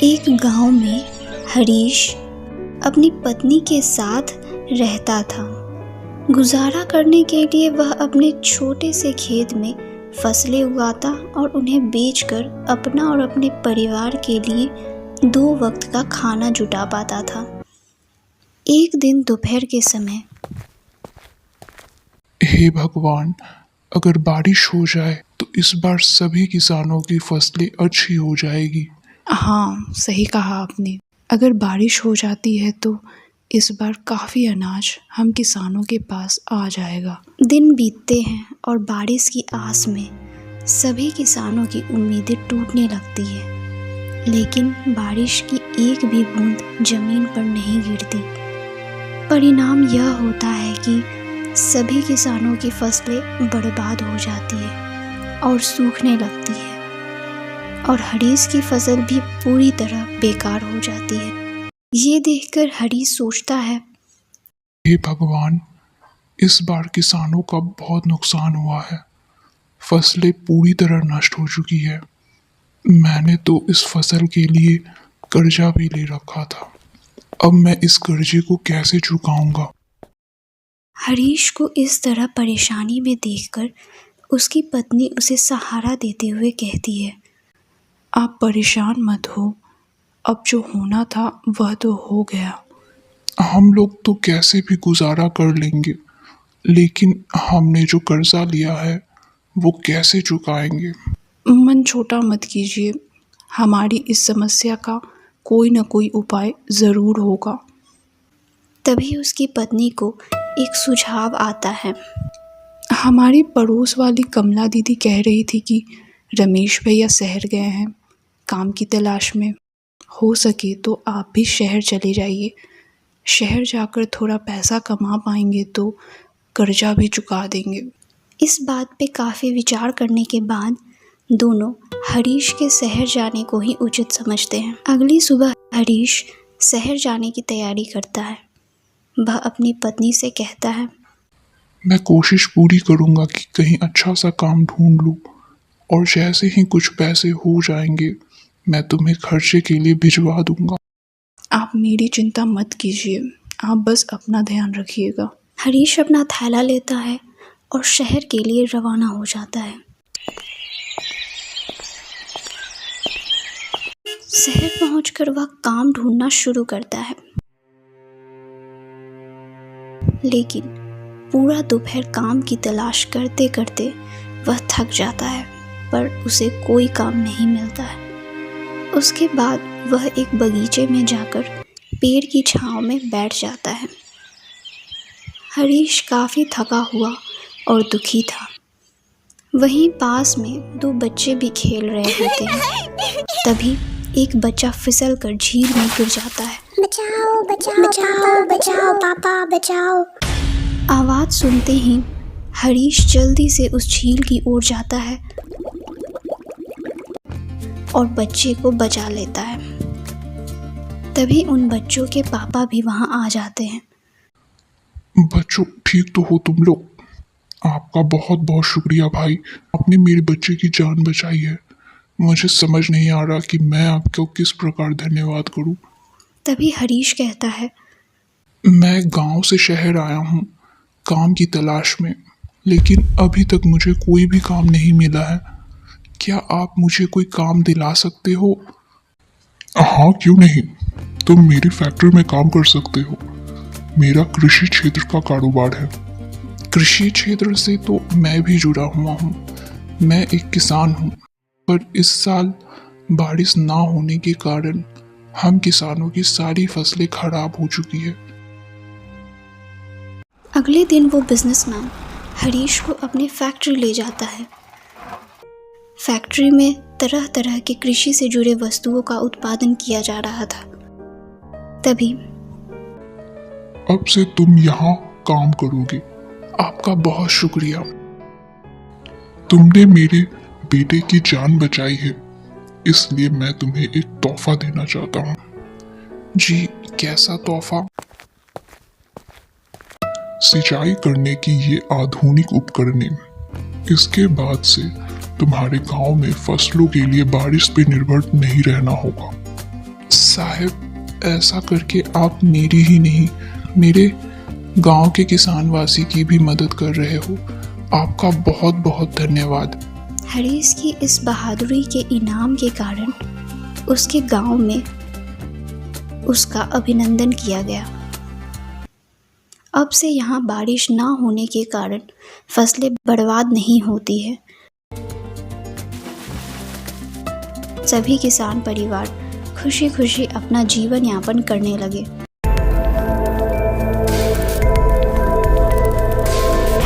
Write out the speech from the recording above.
एक गांव में हरीश अपनी पत्नी के साथ रहता था। गुजारा करने के लिए वह अपने छोटे से खेत में फसलें उगाता और उन्हें बेचकर अपना और अपने परिवार के लिए 2 वक्त का खाना जुटा पाता था। एक दिन दोपहर के समय, हे भगवान, अगर बारिश हो जाए तो इस बार सभी किसानों की फसलें अच्छी हो जाएगी। हाँ, सही कहा आपने। अगर बारिश हो जाती है तो इस बार काफ़ी अनाज हम किसानों के पास आ जाएगा। दिन बीतते हैं और बारिश की आस में सभी किसानों की उम्मीदें टूटने लगती है, लेकिन बारिश की एक भी बूंद जमीन पर नहीं गिरती। परिणाम यह होता है कि सभी किसानों की फसलें बर्बाद हो जाती है और सूखने लगती है, और हरीश की फसल भी पूरी तरह बेकार हो जाती है। ये देखकर हरीश सोचता है, हे भगवान, इस बार किसानों का बहुत नुकसान हुआ है। फसलें पूरी तरह नष्ट हो चुकी है। मैंने तो इस फसल के लिए कर्जा भी ले रखा था। अब मैं इस कर्जे को कैसे चुकाऊंगा? हरीश को इस तरह परेशानी में देखकर उसकी पत्नी उसे सहारा देते हुए कहती है, आप परेशान मत हो, अब जो होना था वह तो हो गया। हम लोग तो कैसे भी गुजारा कर लेंगे, लेकिन हमने जो कर्जा लिया है वो कैसे चुकाएंगे? मन छोटा मत कीजिए, हमारी इस समस्या का कोई न कोई उपाय ज़रूर होगा। तभी उसकी पत्नी को एक सुझाव आता है। हमारी पड़ोस वाली कमला दीदी कह रही थी कि रमेश भैया शहर गए हैं काम की तलाश में। हो सके तो आप भी शहर चले जाइए। शहर जाकर थोड़ा पैसा कमा पाएंगे तो कर्जा भी चुका देंगे। इस बात पे काफ़ी विचार करने के बाद दोनों हरीश के शहर जाने को ही उचित समझते हैं। अगली सुबह हरीश शहर जाने की तैयारी करता है। वह अपनी पत्नी से कहता है, मैं कोशिश पूरी करूंगा कि कहीं अच्छा सा काम ढूंढ लूं, और जैसे ही कुछ पैसे हो जाएंगे मैं तुम्हें खर्चे के लिए भिजवा दूंगा। आप मेरी चिंता मत कीजिए, आप बस अपना ध्यान रखिएगा। हरीश अपना थैला लेता है और शहर के लिए रवाना हो जाता है। शहर पहुंचकर वह काम ढूंढना शुरू करता है, लेकिन पूरा दोपहर काम की तलाश करते करते वह थक जाता है, पर उसे कोई काम नहीं मिलता है। उसके बाद वह एक बगीचे में जाकर पेड़ की छांव में बैठ जाता है। हरीश काफ़ी थका हुआ और दुखी था। वहीं पास में 2 बच्चे भी खेल रहे होते हैं। तभी एक बच्चा फिसलकर झील में गिर जाता है। बचाओ बचाओ बचाओ बचाओ पापा बचाओ। आवाज़ सुनते ही हरीश जल्दी से उस झील की ओर जाता है और बच्चे को बचा लेता है। तभी उन बच्चों के पापा भी वहां आ जाते हैं। बच्चों, ठीक तो हो तुम लोग? आपका बहुत बहुत शुक्रिया भाई, आपने मेरे बच्चे की जान बचाई है। मुझे समझ नहीं आ रहा कि मैं आपको किस प्रकार धन्यवाद करूं। तभी हरीश कहता है, मैं गांव से शहर आया हूं काम की तलाश में, लेकिन अभी तक मुझे कोई भी काम नहीं मिला है। क्या आप मुझे कोई काम दिला सकते हो? हाँ, क्यों नहीं, तुम मेरी फैक्ट्री में काम कर सकते हो। मेरा कृषि क्षेत्र का कारोबार है। कृषि क्षेत्र से तो मैं भी जुड़ा हुआ हूँ। मैं एक किसान हूँ, पर इस साल बारिश ना होने के कारण हम किसानों की सारी फसलें खराब हो चुकी है। अगले दिन वो बिजनेसमैन हरीश को अपनी फैक्ट्री ले जाता है। फैक्ट्री में तरह तरह के कृषि से जुड़े वस्तुओं का उत्पादन किया जा रहा था। तभी, अब से तुम यहाँ काम करोगे। आपका बहुत शुक्रिया। तुमने मेरे बेटे की जान बचाई है, इसलिए मैं तुम्हें एक तोहफा देना चाहता हूँ। जी, कैसा तोहफा? सिंचाई करने की ये आधुनिक उपकरण। इसके बाद से तुम्हारे गांव में फसलों के लिए बारिश पे निर्भर नहीं रहना होगा। साहब, ऐसा करके आप मेरी ही नहीं, मेरे गांव के किसानवासी की भी मदद कर रहे हो। आपका बहुत बहुत धन्यवाद। हरीश की इस बहादुरी के इनाम के कारण उसके गांव में उसका अभिनंदन किया गया। अब से यहाँ बारिश ना होने के कारण फसलें बर्बाद नहीं होती है। सभी किसान परिवार खुशी खुशी अपना जीवन यापन करने लगे।